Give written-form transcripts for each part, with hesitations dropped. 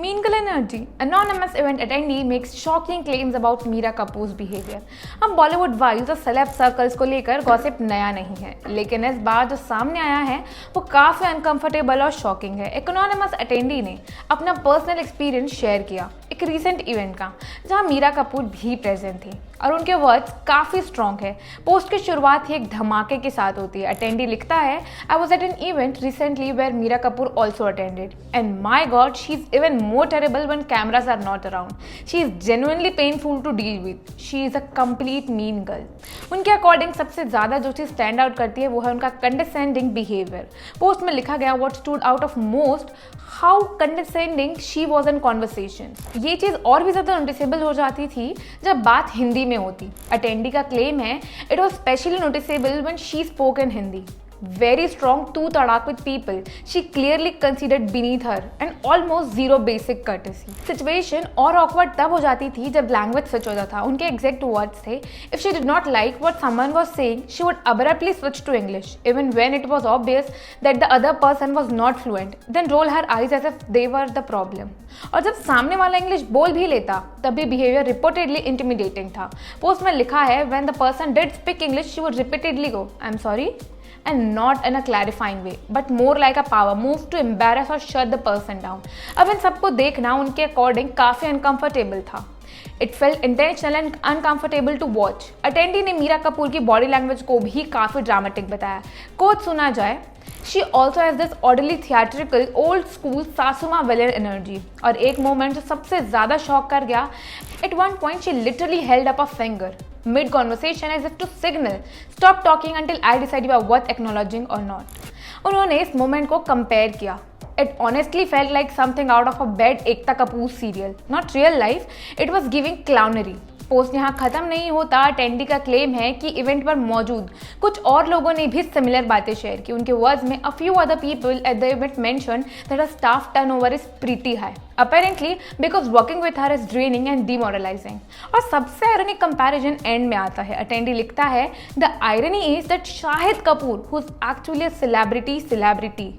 Mean Girl Energy. Anonymous event attendee makes shocking claims about Meera कपूर's behavior. अब Bollywood wise और celeb circles को लेकर gossip नया नहीं है, लेकिन इस बार जो सामने आया है वो काफ़ी अनकंफर्टेबल और शॉकिंग है। एक अनोनिमस अटेंडी ने अपना पर्सनल एक्सपीरियंस शेयर किया एक रीसेंट इवेंट का, जहां मीरा कपूर भी प्रेजेंट थी और उनके वर्ड्स काफ़ी स्ट्रॉन्ग है। पोस्ट की शुरुआत ही एक धमाके के साथ होती है। अटेंडी लिखता है, I was at an event recently where Meera Kapoor also attended and my god she is even more terrible when cameras are not around. She is genuinely painful to deal with. She is a complete mean girl. उनके according सबसे ज़्यादा जो चीज़ stand out करती है वो है उनका कंडेसेंडिंग behaviour. Post में लिखा गया, what stood out of most, how condescending she was in conversation. ये चीज़ और भी ज़्यादा नोटिसेबल हो जाती थी जब बात हिंदी में होती। अटेंडी का क्लेम है, it was specially noticeable when she spoke in Hindi. Very strong too tadak with people. She clearly considered beneath her and almost zero basic courtesy. Situation और awkward तब हो जाती थी जब language switch होता था। उनके exact words थे, if she did not like what someone was saying, she would abruptly switch to English, even when it was obvious that the other person was not fluent. Then roll her eyes as if they were the problem. और जब सामने वाला English बोल भी लेता तब भी behaviour reportedly intimidating था। पोस्ट में लिखा है, when the person did speak English, she would repeatedly go, I'm sorry, and not in a clarifying way, but more like a power move to embarrass or shut the person down. अब इन सबको देखना उनके according काफ़ी uncomfortable था। It felt intentional and uncomfortable to watch. Attendee ने मीरा कपूर की body language को भी काफ़ी ड्रामेटिक बताया। कोट सुना जाए, She also has this oddly theatrical, old school सासुमा villain energy. और एक मोमेंट जो सबसे ज़्यादा शॉक कर गया, at one point she literally held up a finger mid conversation as if to signal stop talking until I decide you are worth acknowledging or not. उन्होंने इस moment को कंपेयर किया. It honestly felt like something out of a bad Ekta Kapoor serial, not real life. It was giving clownery. Post यहाँ खत्म नहीं होता। Attendee का claim है कि इवेंट पर मौजूद कुछ और लोगों ने भी सिमिलर बातें शेयर की। उनके वर्ड्स में, a few other people at the event mentioned that a staff turnover is pretty high apparently because working with her is draining and demoralizing. और सबसे आयरनिक कंपैरिजन एंड में आता है। अटेंडी लिखता है, the irony is that Shahid Kapoor who is actually a celebrity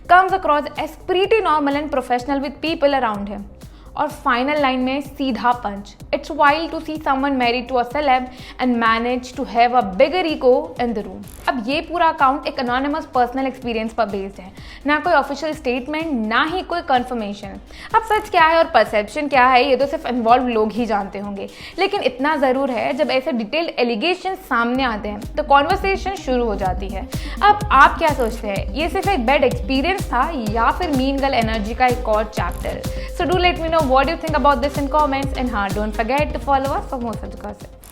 comes across as pretty normal and professional with people around him. और final line में सीधा punch, it's wild to see someone married to a celeb and manage to have a bigger ego in the room. अब ये पूरा account एक anonymous personal experience पर based है, ना कोई ऑफिशियल स्टेटमेंट, ना ही कोई कंफर्मेशन। अब सच क्या है और परसेप्शन क्या है ये तो सिर्फ इन्वॉल्व लोग ही जानते होंगे, लेकिन इतना ज़रूर है जब ऐसे डिटेल्ड एलिगेशन सामने आते हैं तो कॉन्वर्सेशन शुरू हो जाती है। अब आप क्या सोचते हैं, ये सिर्फ एक बैड एक्सपीरियंस था या फिर मीन गर्ल एनर्जी का एक और chapter? So do let me know what do you think about this in comments, and don't forget to follow us for more such gossip.